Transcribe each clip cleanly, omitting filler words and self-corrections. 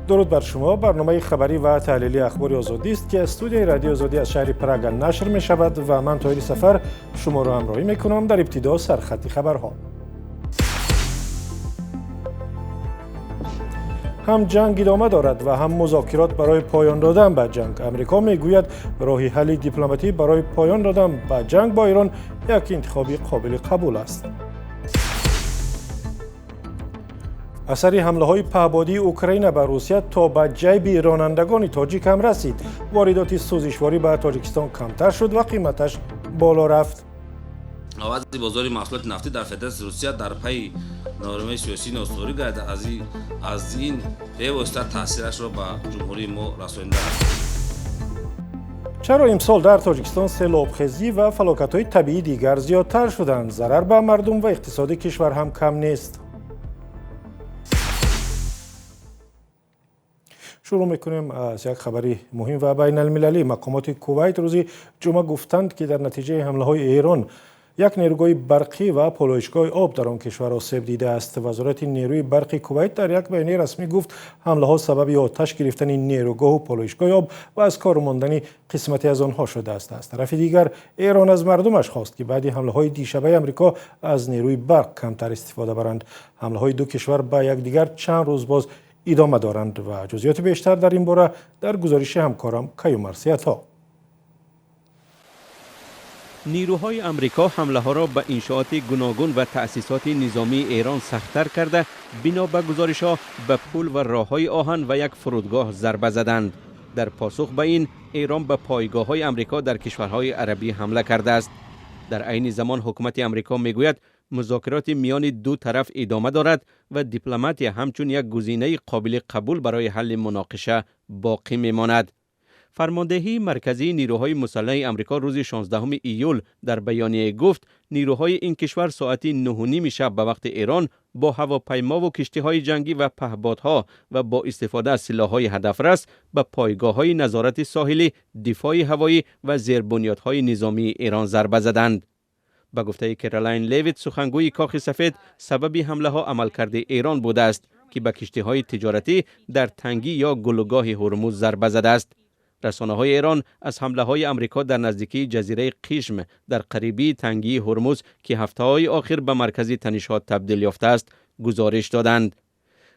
درود بر شما. برنامه خبری و تحلیلی اخبار آزادی است که استودیوی رادیو آزادی از شهر پراگ نشر می شود و من طاهر سفر شما را همراهی می کنم. در ابتدا سرخط خبرها. هم جنگ ادامه دارد و هم مذاکرات برای پایان دادن به جنگ. امریکا می گوید راه حل دیپلماتی برای پایان دادن به جنگ با ایران یک انتخاب قابل قبول است. اثر حمله‌های پهپادی اوکراین به روسیه تا به جیب رانندگان تاجیک هم رسید. واردات سوزشواری به تاجیکستان کمتر شد و قیمتش بالا رفت. آواز بازار محصولات نفتی در فدراسیون روسیه در پی نارمای سیاسی نوستوری گرد از این پیوسته تاثیرش را به جمهوری ما رسانیده است. چرا امسال در تاجیکستان سیلاب‌خیزی و فلاکت‌های طبیعی دیگر زیادتر شدند؟ ضرر به مردم و اقتصاد کشور هم کم نیست. شروع میکنیم از یک خبری مهم و بین المللی. مقامات کویت روز جمعه گفتند که در نتیجه حمله های ایران یک نیروگاه برقی و پالایشگاه آب در آن کشور آسیب دیده است. وزارت نیروی برق کویت در یک بیانیه رسمی گفت حمله ها سبب آتش گرفتن نیروگاه و پالایشگاه آب و از کار ماندن قسمتی از آنها شده است. از طرف دیگر ایران از مردمش خواست که بعد حمله های دیشبه آمریکا از نیروی برق کمتر استفاده برند. حمله های دو کشور به یکدیگر چند روز باز ادامه دارند و جزئیات بیشتر در این باره در گزارش همکارم کیو مرسیتا. نیروهای آمریکا حمله ها را به انشاءات گوناگون و تأسیسات نظامی ایران سخت‌تر کرده، بنا به گزارش ها به پل و راههای آهن و یک فرودگاه ضربه زدند. در پاسخ به این، ایران به پایگاه های آمریکا در کشورهای عربی حمله کرده است. در عین زمان حکومت آمریکا میگوید مذاکرات میان دو طرف ادامه دارد و دیپلماتی همچون یک گزینه قابل قبول برای حل مناقشه باقی میماند. فرماندهی مرکزی نیروهای مسلح آمریکا روز 16 ایول در بیانیه گفت نیروهای این کشور ساعت 9:30 شب به وقت ایران با هواپیما و کشتی‌های جنگی و پهپادها و با استفاده از سلاح‌های هدفرس به پایگاه‌های نظارت ساحلی، دفاع هوایی و زیربنیادهای نظامی ایران ضربه زدند. به گفته کارولین لیویت، سخنگوی کاخ سفید، سبب حمله ها عملکرد ایران بوده است که به کشتی‌های تجارتی در تنگی یا گلوگاه هرمز ضربه زده است. رسانه‌های ایران از حمله‌های آمریکا در نزدیکی جزیره قشم در قریبی تنگی هرمز که هفته‌های آخر به مرکز تنش‌ها تبدیل یافته است گزارش دادند.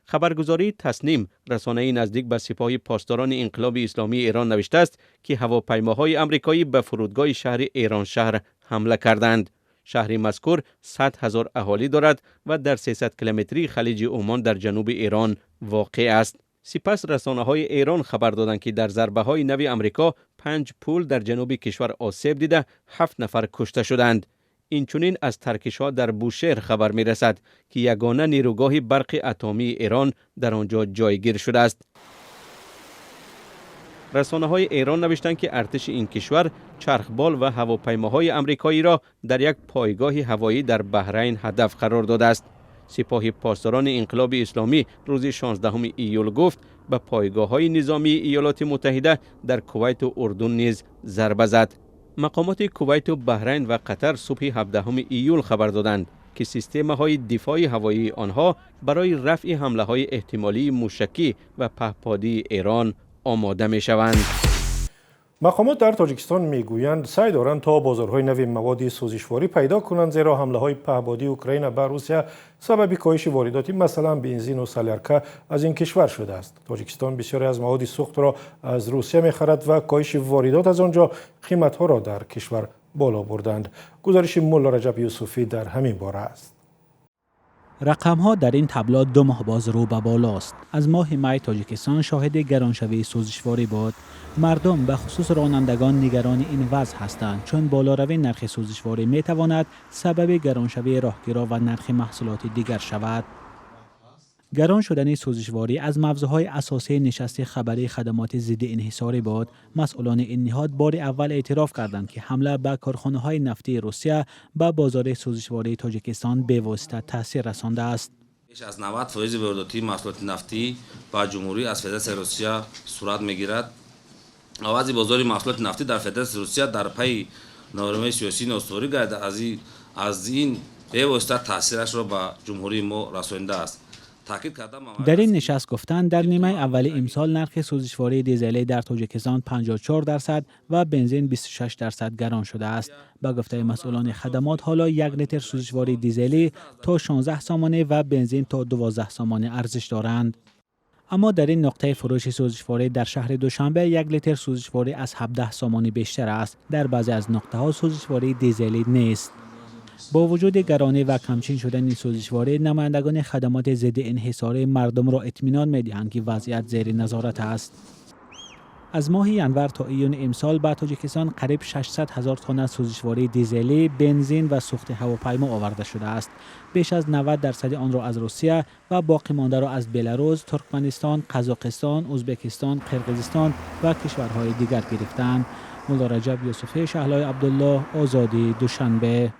خبرگزاری تصنیم، رسانه‌ای نزدیک به سپاه پاسداران انقلاب اسلامی ایران، نوشته است که هواپیماهای آمریکایی به فرودگاه شهر ایران شهر حمله کردند. شهر مذکور 100,000 اهالی دارد و در 300 کیلومتری خلیج عمان در جنوب ایران واقع است. سپس رسانه‌های ایران خبر دادند که در ضربه‌های نوی آمریکا 5 پل در جنوب کشور آسیب دیده، 7 نفر کشته شدند. اینچنین از ترکش‌ها در بوشهر خبر می‌رسد که یگانه نیروگاه برق اتمی ایران در آنجا جایگیر شده است. رسانه‌های ایران نوشتند که ارتش این کشور چرخبال و هواپیماهای آمریکایی را در یک پایگاه هوایی در بحرین هدف قرار داده است. سپاه پاسداران انقلاب اسلامی روز 16 ایول گفت به پایگاه‌های نظامی ایالات متحده در کویت و اردن نیز ضربه زد. مقامات کویت و بحرین و قطر صبح 17 ایول خبر دادند که سیستم‌های دفاع هوایی آنها برای رفع حمله‌های احتمالی موشکی و پهپادی ایران آماده می‌شوند. مقامات در تاجیکستان میگویند سعی دارند تا بازارهای نوی مواد سوزشواری پیدا کنند، زیرا حمله‌های پهپادی اوکراین به روسیه سبب کاهش واردات مثلا بنزین و سلیارکه از این کشور شده است. تاجیکستان بسیاری از مواد سوخت را از روسیه می‌خرد و کاهش واردات از آنجا قیمت‌ها را در کشور بالا بردند. گزارش مولا رجب یوسفی در همین باره است. رقم‌ها در این تبلو 2 ماه باز رو به بالاست. از ماه می تاجیکستان شاهد گرانشوی سوزشواری بود. مردم به خصوص رانندگان نگران این وضع هستند، چون بالاروی نرخ سوزشواری میتواند سبب گرانشوی راهگیرا و نرخ محصولات دیگر شود. گران شدن سوزشواری از موضوعهای اساسی نشست خبری خدمات ضد انحصاری بود. مسئولان این نهاد بار اول اعتراف کردند که حمله به کارخانه‌های نفتی روسیه به بازار سوزشواری تاجیکستان به واسطه تاثیر رسانده است. بیش از 90% وارداتی محصولات نفتی با جمهوری از فدراسیون روسیه صورت میگیرد. آواز بازار محصولات نفتی در فدراسیون روسیه در پی نارمای سیاسی نوستوری گرد از این به واسطه تاثیرش را به جمهوری ما رسانیده است. تاکید کردم در این نشست گفتند در نیمه اول امسال نرخ سوزشواری دیزلی در تاجیکستان 54% و بنزین 26% گران شده است. با گفته مسئولان خدمات حالا 1 لیتر سوزشواری دیزلی تا 16 سامانه و بنزین تا 12 سامانه ارزش دارند. اما در این نقطه فروش سوزشواری در شهر دوشنبه 1 لیتر سوزشواری از 17 سامانه بیشتر است. در بعضی از نقطه‌ها سوزشواری دیزلی نیست. با وجود گرانی و کمچین شدن این سوزشواری، نمایندگان خدمات ضد انحصاری مردم را اطمینان می‌دهند که وضعیت زیر نظارت است. از ماه ینور تا ایون امسال به تاجیکستان قریب 600,000 تن سوزشواری دیزلی، بنزین و سوخت هواپیما آورده شده است. بیش از 90% آن را از روسیه و باقی مانده را از بلاروس، ترکمنستان، قزاقستان، ازبکستان، قرقیزستان و کشورهای دیگر گرفتند. مولا رجب یوسفی، شهلای عبدالله، آزادی، دوشنبه.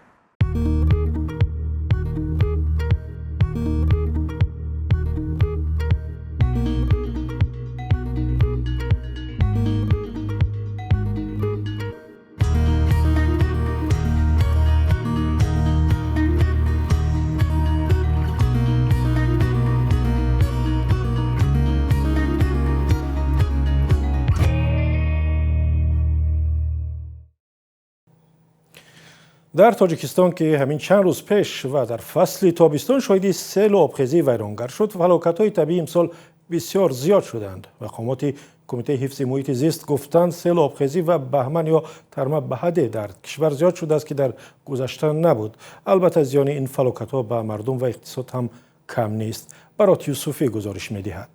در تاجیکستان که همین چند روز پیش و در فصل تابستان شاهد سیل و آبخیزی ویرانگر شد، فلاکت‌های طبیعی امسال بسیار زیاد شدند. مقامات کمیته حفظ محیط زیست گفتند سیل و آبخیزی و بهمن یا ترمه به حد در کشور زیاد شده است که در گذشته نبود. البته زیان این فلاکت‌ها به مردم و اقتصاد هم کم نیست. برات یوسفی گزارش می‌دهد.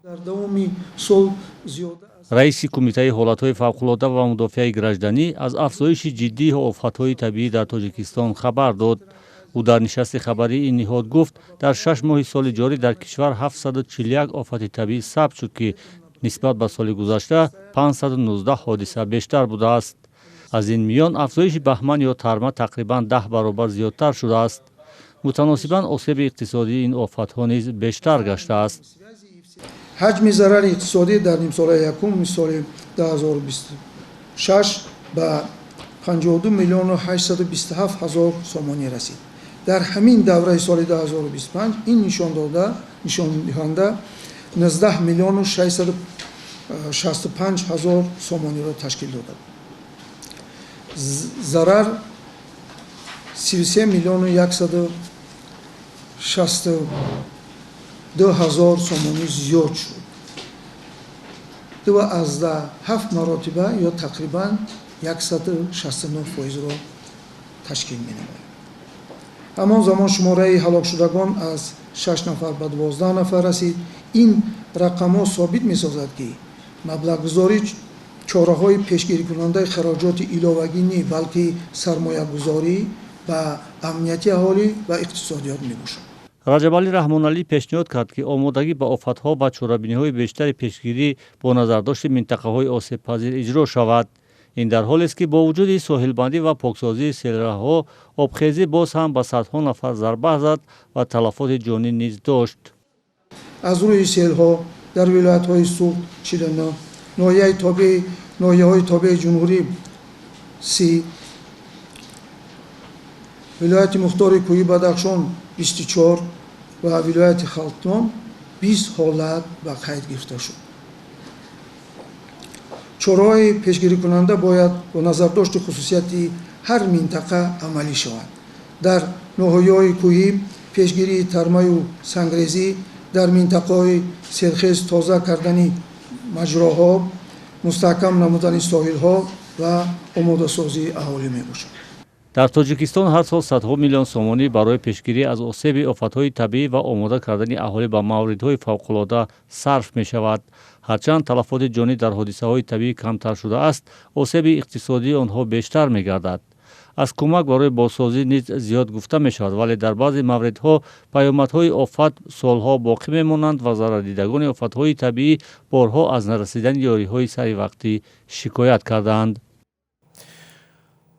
در دوام سال زیاده رئیس کمیته حالت‌های فوق‌العاده و مدافع گражданӣ از افزایش جدی آفت‌های طبیعی در تاجیکستان خبر داد. او در نشست خبری این نهاد گفت در 6 ماه سال جاری در کشور 741 آفت طبیعی ثبت شد که نسبت به سال گذشته 519 حادثه بیشتر بوده است. از این میان افزایش بهمن یا ترمه تقریباً 10 برابر زیادتر شده است. متناسباً آسیب اقتصادی این آفت‌ها نیز بیشتر گشته است. حجم ضرر اقتصادی در نیم سال یکم سال 2026 به 52 میلیون و 827 هزار سامانی رسید. در همین دوره سال 2025 این نشان دهنده 19 میلیون و 665 هزار سامانی را تشکیل داده. ضرر 33 میلیون و 162 هزار سامانی زیاد شد. و از 7 مراتبه یا تقریبا 169% را تشکیل می‌نماید. همان زمان شماره هلاک شدگان از 6 نفر به 12 نفر رسید. این رقم‌ها ثابت می‌سازد که مبلغ‌گذاری چاره‌های پیشگیری کننده خراجات علاوگی نیست، بلکه سرمایه‌گذاری و امنیتی اهالی و اقتصادیات می‌باشد. رجب علی رحمانعلی پیشنهاد کرد که آمادگی به آفت‌ها و چاره‌بینی‌های بیشتر پیشگیری با نظرداشت منطقه‌های آسیب‌پذیر اجرا شود. این در حالی است که با وجود ساحل‌بندی و پاکسازی سیل‌راه‌ها، آبخیزی باز هم به صدها نفر ضربه زد و تلفات جانی نیز داشت. از روی سیل‌ها در ولایت‌های سوق 49، ناحیه‌های تابع جمهوری 30، ولایت مختار کوهی بدخشان 24 و ولایت خلطان 20 حالت به قید گرفته شد. چاره‌های پیشگیری کننده باید با نظرداشت خصوصیت هر منطقه عملی شود. در ناحیه‌های کوهی پیشگیری ترمه و سنگریزی، در منطقه‌های سیلخیز تازه کردن مجراها، مستحکم نمودن ساحل‌ها و آماده سازی اهالی میباشد. در تاجیکستان هر سال صدها میلیون سامانی برای پیشگیری از آسیب آفت‌های طبیعی و آماده کردن اهالی به موردهای فوق‌العاده صرف می شود. هرچند تلفات جانی در حادثه‌های طبیعی کمتر شده است، آسیب اقتصادی آنها بیشتر می گردد. از کمک برای بازسازی نیز زیاد گفته می شود، ولی در بعضی موردها پیامدهای آفت سالها باقی می مانند و ضرردیدگان آفت‌های طبیعی بارها از نرسیدن یاری‌های سری وقتی شکایت کردند.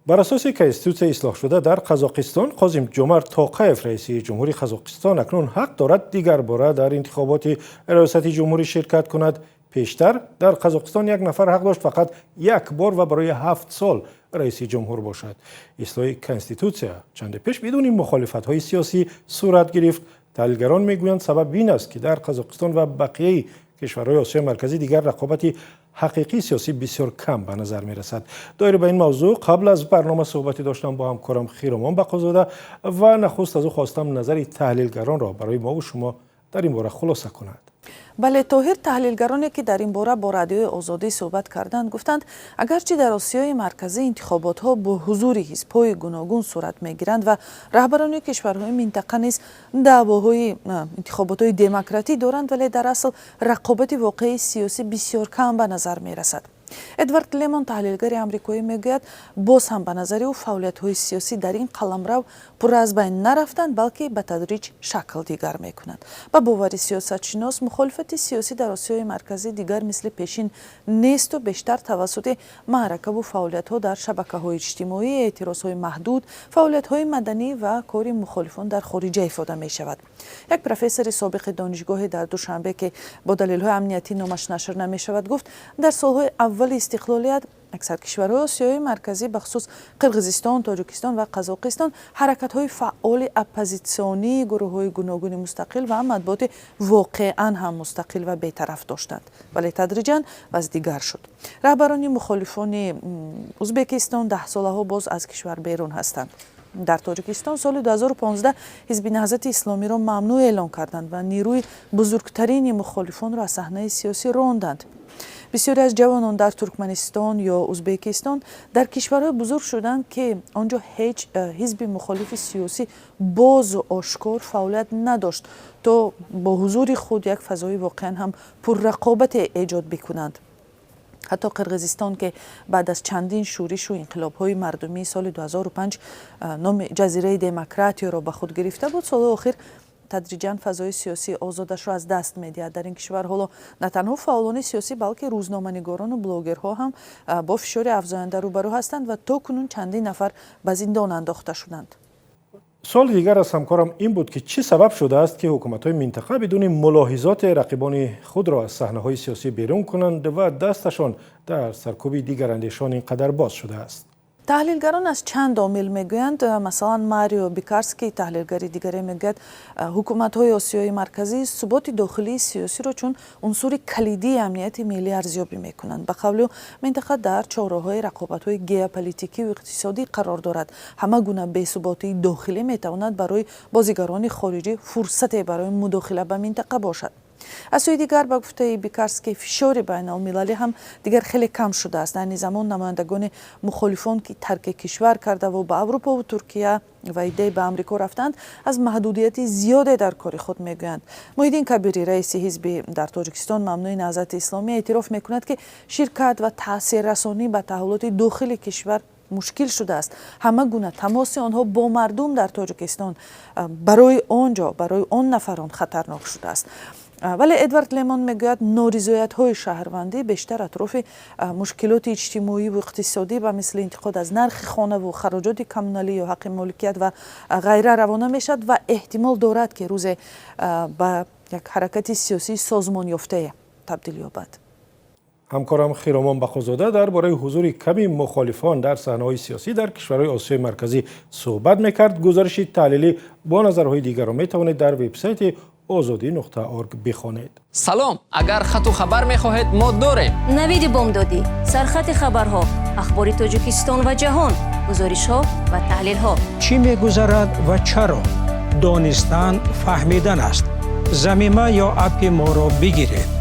بر اساس کنستیتوسیون اصلاح شده در قزاقستان، قاسم جومرت توقیف رئیس جمهوری قزاقستان اکنون حق دارد دیگر باره در انتخابات ریاست جمهوری شرکت کند. پیشتر در قزاقستان یک نفر حق داشت فقط یک بار و برای 7 سال رئیس جمهور باشد. اصلاح کنستیتوسیون چند پیش بدون مخالفت‌های سیاسی صورت گرفت. تحلیلگران میگویند سبب این است که در قزاقستان و بقیه کشورهای آسیای مرکزی دیگر رقابتی حقیقی سیاسی بسیار کم به نظر می رسد. دایر به این موضوع قبل از برنامه صحبتی داشتم با همکارم خیرمان بقازاده و نخست از او خواستم نظر تحلیلگران را برای ما و شما در این باره خلاصه کند. بله، طاهر، تحلیلگرانی که در این باره با رادیوی آزادی صحبت کردند گفتند اگرچه در آسیای مرکزی انتخابات ها با حضور حزب‌های گوناگون صورت میگیرند و رهبران کشورهای منطقه نیز دعواهای انتخابات دموکراتی دارند، ولی در اصل رقابت واقعی سیاسی بسیار کم به نظر می رسد. ادوارد لیمون، تحلیلگر آمریکایی، میگوید باز هم به نظر او فعالیت‌های سیاسی در این قلمرو پر از بین نرفتند، بلکه به تدریج شکل دیگر میکنند. با باور سیاستشناس، مخالفت سیاسی در آسیای مرکزی دیگر مثل پیشین نیست و بیشتر توسط معرکه و فعالیت‌ها در شبکه‌های اجتماعی، اعتراض‌های محدود، فعالیت‌های مدنی و کار مخالفان در خارج افاده می‌شود. یک پروفسور سابق دانشگاه در دوشنبه که با دلایل امنیتی نامش نشر نمی‌شود گفت در سال‌های اول استقلالیت اکثر کشورهای آسیای مرکزی بخصوص قرقیزستان، تاجیکستان و قزاقستان حرکت‌های فعال اپوزیسیونی، گروه‌های گوناگون مستقل و مطبوعات واقعاً هم مستقل و بی‌طرف داشتند، ولی تدریجاً وضع دیگر شد. رهبران مخالفان ازبکستان 10 ساله‌ها باز از کشور بیرون هستند. در تاجیکستان سال 2015 حزب نهضت اسلامی را ممنوع اعلام کردند و نیروی بزرگترین مخالفان را از صحنه سیاسی راندند. بسیاری از جوانان در ترکمنستان یا ازبکستان در کشورهای بزرگ شدند که آنجا هیچ حزب مخالف سیاسی باز و آشکار فعالیت نداشت تا با حضور خود یک فضای واقعا هم پر رقابت ایجاد بکنند. حتی قرقیزستان که بعد از چندین شورش و انقلاب‌های مردمی سال 2005 نام جزیره دموکراتی را به خود گرفته بود، سال آخر تدریجاً فضای سیاسی آزادش را از دست می‌دهد. در این کشور حالا نه تنها فعالان سیاسی بلکه روزنامه‌نگاران و بلاگرها هم با فشار افزاینده روبرو هستند و تا کنون چندین نفر به زندان انداخته شدند. سوال دیگر از همکارم این بود که چه سبب شده است که حکومت‌های منطقه بدون ملاحظات رقیبان خود را از صحنه‌های سیاسی بیرون کنند و دستشان در سرکوب دیگر اندیشان اینقدر باز شده است؟ تحلیلگران از چند عامل میگویند. مثلا ماریو بیکارسکی، تحلیلگر دیگری، میگوید حکومت‌های آسیای مرکزی ثبات داخلی سیاسی را چون عنصر کلیدی امنیت ملی ارزیابی میکنند. به قول او منطقه در چهارراه رقابت‌های ژئوپلیتیکی و اقتصادی قرار دارد. همه گونه بی‌ثباتی داخلی میتواند برای بازیگران خارجی فرصت برای مداخله به منطقه باشد. از سوی دیگر به گفته بیکارسکی فشار بین المللی هم دیگر خیلی کم شده است. در این زمان نمایندگان مخالفان که ترک کشور کرده و به اروپا و ترکیه و ایده به امریکا رفتند از محدودیت زیاده در کار خود میگویند. محیدین کبیری، رئیس حزب در تاجیکستان ممنوع نهضت اسلامی، اعتراف میکند که شرکت و تاثیر رسانی به تحولات داخل کشور مشکل شده است. همه گونه تماس آنها با مردم در تاجیکستان برای آن نفران خطرناک شده است. ولی ادوارد لیمون میگوید نارضایت‌های شهروندی بیشتر اطراف مشکلات اجتماعی و اقتصادی و مثل انتقاد از نرخ خانه و خراجات کمونالی یا حق مالکیت و غیره روانه میشد و احتمال دارد که روز به یک حرکت سیاسی سازمان یافته تبدیل یابد. همکارم خیرمان بخوزاده درباره حضور کمی مخالفان در صحنه‌های سیاسی در کشورهای آسیای مرکزی صحبت میکرد. گزارش تحلیلی با نظرهای دیگر را میتوانید در وبسایت azadi.org بخوانید. سلام، اگر خط و خبر میخواهید ما داریم. نوید بامدادی، سرخط خبرها، اخبار تاجیکستان و جهان، گزارش‌ها و تحلیل‌ها. چی می‌گذرد و چرا؟ دانستن فهمیدن است. ضمیمه یا اپ ما را بگیرید.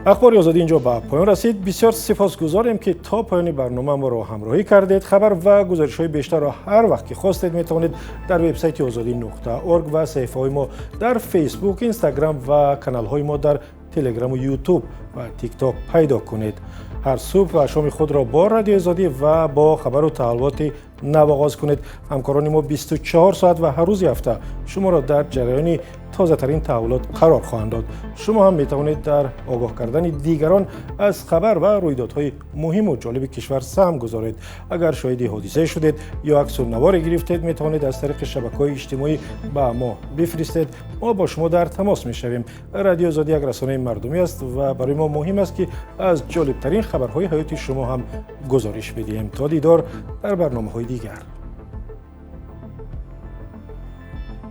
اخبار آزادی اینجا به پایان رسید. بسیار سپاسگزاریم که تا پایان برنامه ما را همراهی کردید. خبر و گزارش‌های بیشتر را هر وقت که خواستید میتوانید در وبسایت azadi.org و صفحه‌های ما در فیسبوک، اینستاگرام و کانال‌های ما در تلگرام و یوتیوب و تیک تاک پیدا کنید. هر صبح و شام خود را با رادیو آزادی و با خبر و تحولات نو آغاز کنید. همکاران ما 24 ساعت و هر روز هفته شما را در جریان تازه ترین تحولات قرار خواهند داد. شما هم می توانید در آگاه کردن دیگران از خبر و رویدادهای مهم و جالب کشور سهم گذارید. اگر شاهد حادثه شدید یا عکس النوار گرفتید می توانید از طریق شبکه‌های اجتماعی به ما بفرستید. ما با شما در تماس می شویم. رادیو آزادی یک رسانه مردمی است و برای ما مهم است که از جالب ترین خبرهای حیاتی شما هم گزارش بدهیم. تا دیدار در برنامه‌های دیگر.